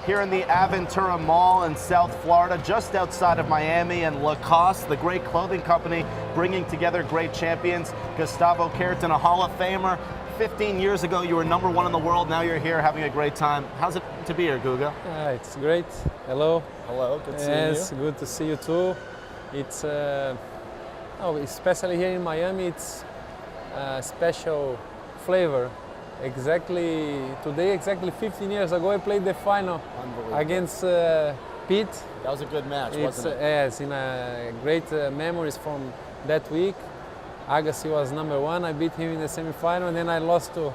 here in the Aventura Mall in South Florida, just outside of Miami, and Lacoste, the great clothing company, bringing together great champions. Gustavo Kuerten, a Hall of Famer. 15 years ago, you were #1 in the world. Now you're here having a great time. How's it to be here, Guga? It's great. Hello. Hello, good seeing you. Yes, good to see you too. It's especially here in Miami, it's a special flavor. Exactly 15 years ago, I played the final against Pete. That was a good match, wasn't it? Yes, great memories from that week. Agassi was #1. I beat him in the semifinal, and then I lost to.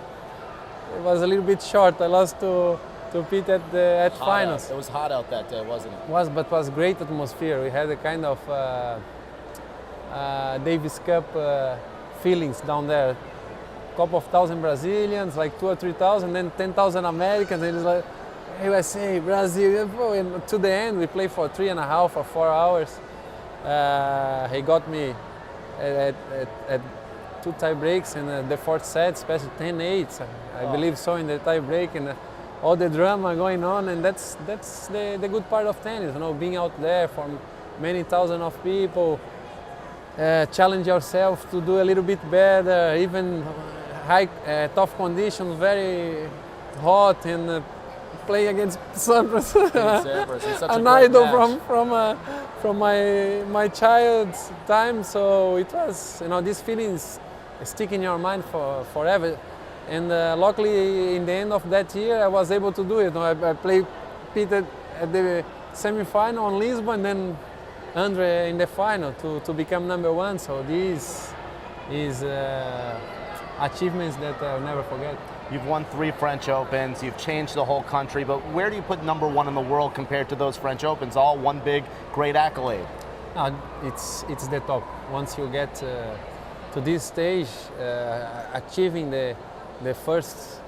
It was a little bit short. I lost to Pete at finals. It was hot out that day, wasn't it? But was great atmosphere. We had a kind of Davis Cup feelings down there. Couple of thousand Brazilians, like 2,000 or 3,000, then 10,000 Americans, and it's like USA, Brazil. And to the end, we played for 3.5 or 4 hours. He got me at 2 tie breaks in the fourth set, especially 10-8, I believe so, in the tie break, and all the drama going on. And that's the good part of tennis, being out there for many thousands of people, challenge yourself to do a little bit better, even tough conditions, very hot, and play against Sampras, an idol from my child's time. So it was, these feelings stick in your mind forever. And luckily, in the end of that year, I was able to do it. I played Pete at the semi-final in Lisbon, and then Andre in the final to become #1. So this is achievements that I'll never forget. You've won 3 French Opens, you've changed the whole country, but where do you put #1 in the world compared to those French Opens? All one big, great accolade. No, it's the top. Once you get to this stage, achieving the first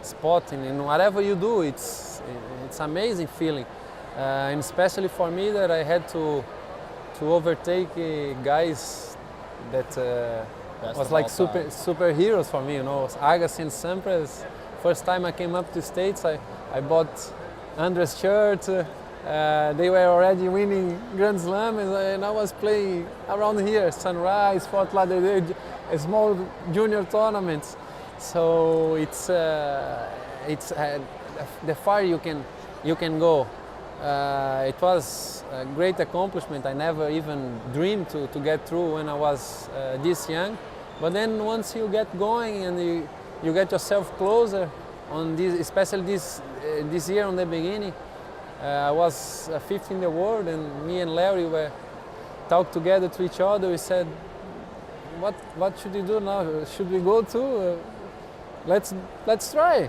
spot in whatever you do, it's amazing feeling. And especially for me, that I had to overtake guys that was like superheroes for me. Agassi and Sampras. First time I came up to States, I bought Andre's shirt. They were already winning Grand Slam, and I was playing around here, Sunrise, Fort Lauderdale, a small junior tournaments. So it's the far you can go. It was a great accomplishment. I never even dreamed to get through when I was this young. But then once you get going and you get yourself closer on this, especially this year on the beginning, I was 5th in the world, and me and Larry were talked together to each other. We said, what should we do now? Should we go to? Let's try.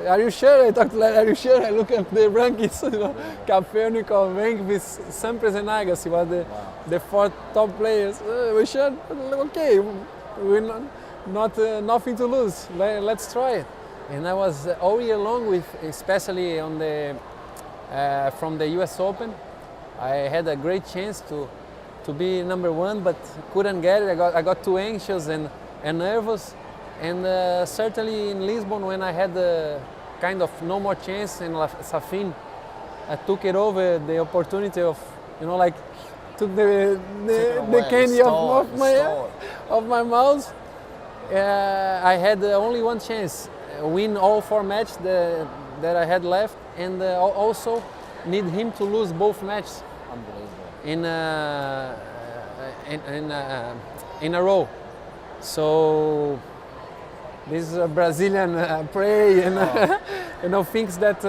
Are you sure? I talked to Larry, are you sure? I look at the rankings, Capernico ranked with Sampras and Agassi, was the 4 top players. We sure? Okay, we're nothing to lose. Let's try it. And I was all year long with, especially on from the US Open, I had a great chance to be #1, but couldn't get it. I got too anxious and nervous. And certainly in Lisbon, when I had kind of no more chance, and Safin took it over, the opportunity of, took the candy off my mouth. I had only one chance, win all 4 matches that I had left, and also need him to lose both matches. Unbelievable. In a row. So this is a Brazilian prey, and things that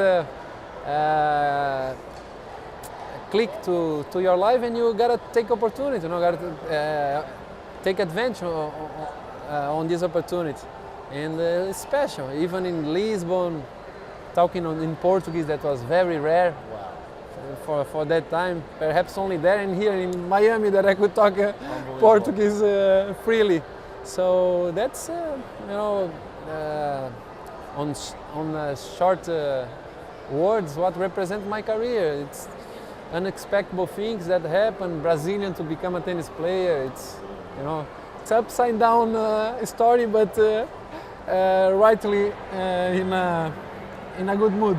click to your life, and you gotta take opportunity. Gotta take advantage on this opportunity, and it's special. Even in Lisbon, talking in Portuguese, that was very rare. Wow. For that time, perhaps only there, and here in Miami that I could talk Portuguese freely. So that's on short words what represent my career. It's unexpected things that happen. Brazilian to become a tennis player. It's upside down story, but rightly in a good mood.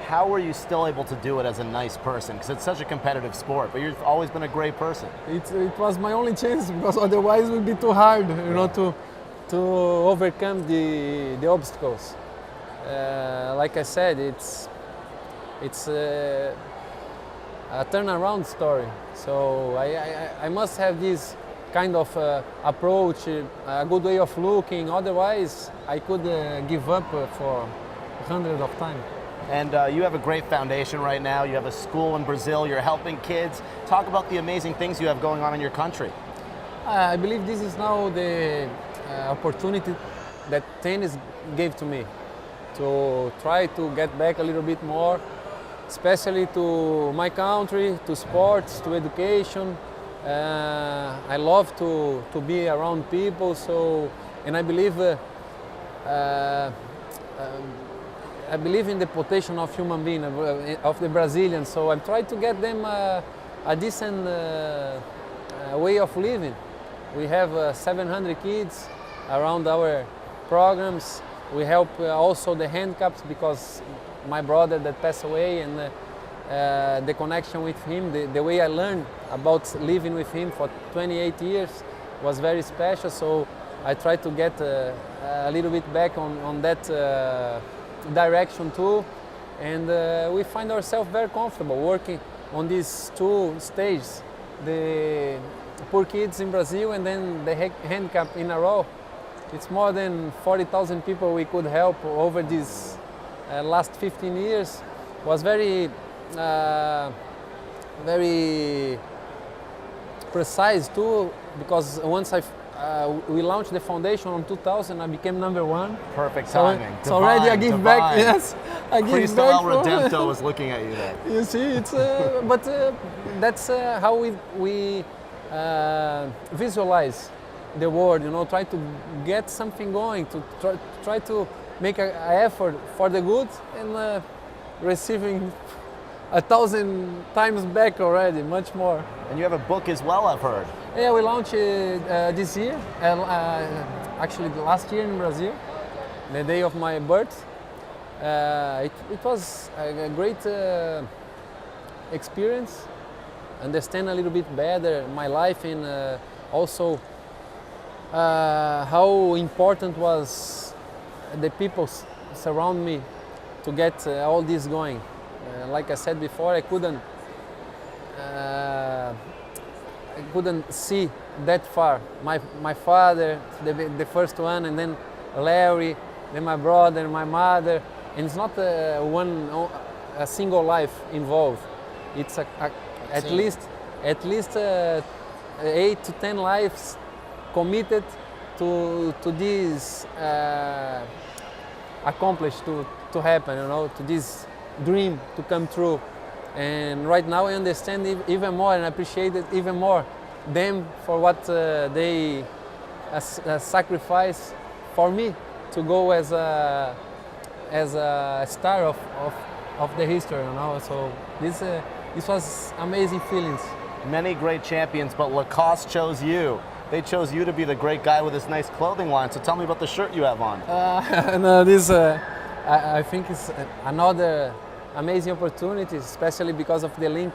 How were you still able to do it as a nice person? Because it's such a competitive sport, but you've always been a great person. It was my only chance, because otherwise it would be too hard, you know, to overcome the obstacles. Like I said, it's a turnaround story. So I must have this kind of approach, a good way of looking. Otherwise, I could give up for hundreds of times. And you have a great foundation right now. You have a school in Brazil. You're helping kids. Talk about the amazing things you have going on in your country. I believe this is now the opportunity that tennis gave to me to try to get back a little bit more, especially to my country, to sports, to education. I love to be around people. So, and I believe in the potential of human being, of the Brazilians. So I'm trying to get them a decent way of living. We have 700 kids around our programs. We help also the handicaps, because my brother that passed away, and the connection with him, the way I learned about living with him for 28 years was very special. So I try to get a little bit back on that direction too, and we find ourselves very comfortable working on these two stages, the poor kids in Brazil and then the handicap in a row. It's more than 40,000 people we could help over these last 15 years. It was very precise too, because once we launched the foundation in 2000, I became #1. Perfect timing. So already I give back. Yes, I give Cristo back. El Redempto was looking at you there. You see, it's but that's how we visualize the world. You know, try to get something going, to try to make an effort for the good, and receiving 1,000 times back already, much more. And you have a book as well, I've heard. Yeah, we launched this year, actually last year in Brazil, the day of my birth. It was a great experience, understand a little bit better my life, and also how important was the people surround me to get all this going. Like I said before, I couldn't see that far. My father, the first one, and then Larry, then my brother, my mother, and it's not a single life involved. It's at least 8 to 10 lives committed to this accomplished to happen, you know, to this dream to come true. And right now I understand even more and appreciate it even more them for what they sacrifice for me to go as a star of the history, you know. So this was amazing feelings. Many great champions, but Lacoste chose you. They chose you to be the great guy with this nice clothing line. So tell me about the shirt you have on. No, this I think it's another amazing opportunity, especially because of the link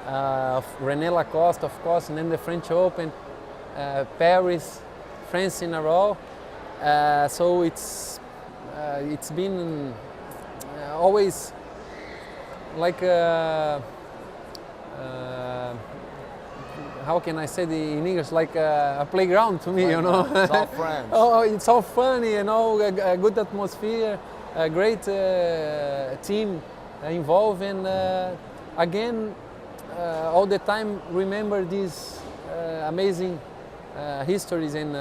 of René Lacoste, of course, and then the French Open, Paris, France in a row. So it's been always like how can I say it in English, like a playground to me, you know. It's all friends. Oh, it's all funny, you know, a good atmosphere, a great team involved, and again, all the time remember these amazing histories and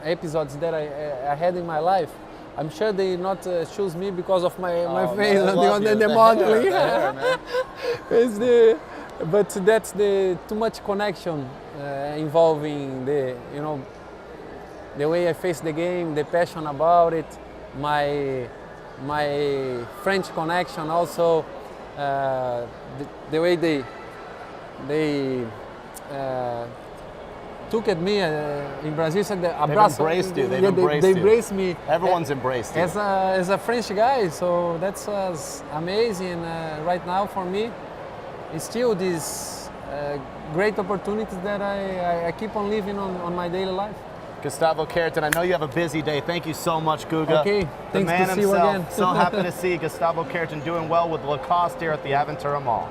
episodes that I had in my life. I'm sure they not choose me because of my face and the modeling. But that's too much connection involving the way I face the game, the passion about it, my French connection also, the way they took at me in Brazil, said that They've embraced you. They've embraced they you. embraced me. Everyone's embraced you. As a French guy, so that's amazing. Right now for me, it's still these great opportunities that I keep on living on my daily life. Gustavo Kuerten, I know you have a busy day. Thank you so much, Guga. Okay, the thanks man to see you himself. again. So happy to see Gustavo Kuerten doing well with Lacoste here at the Aventura Mall.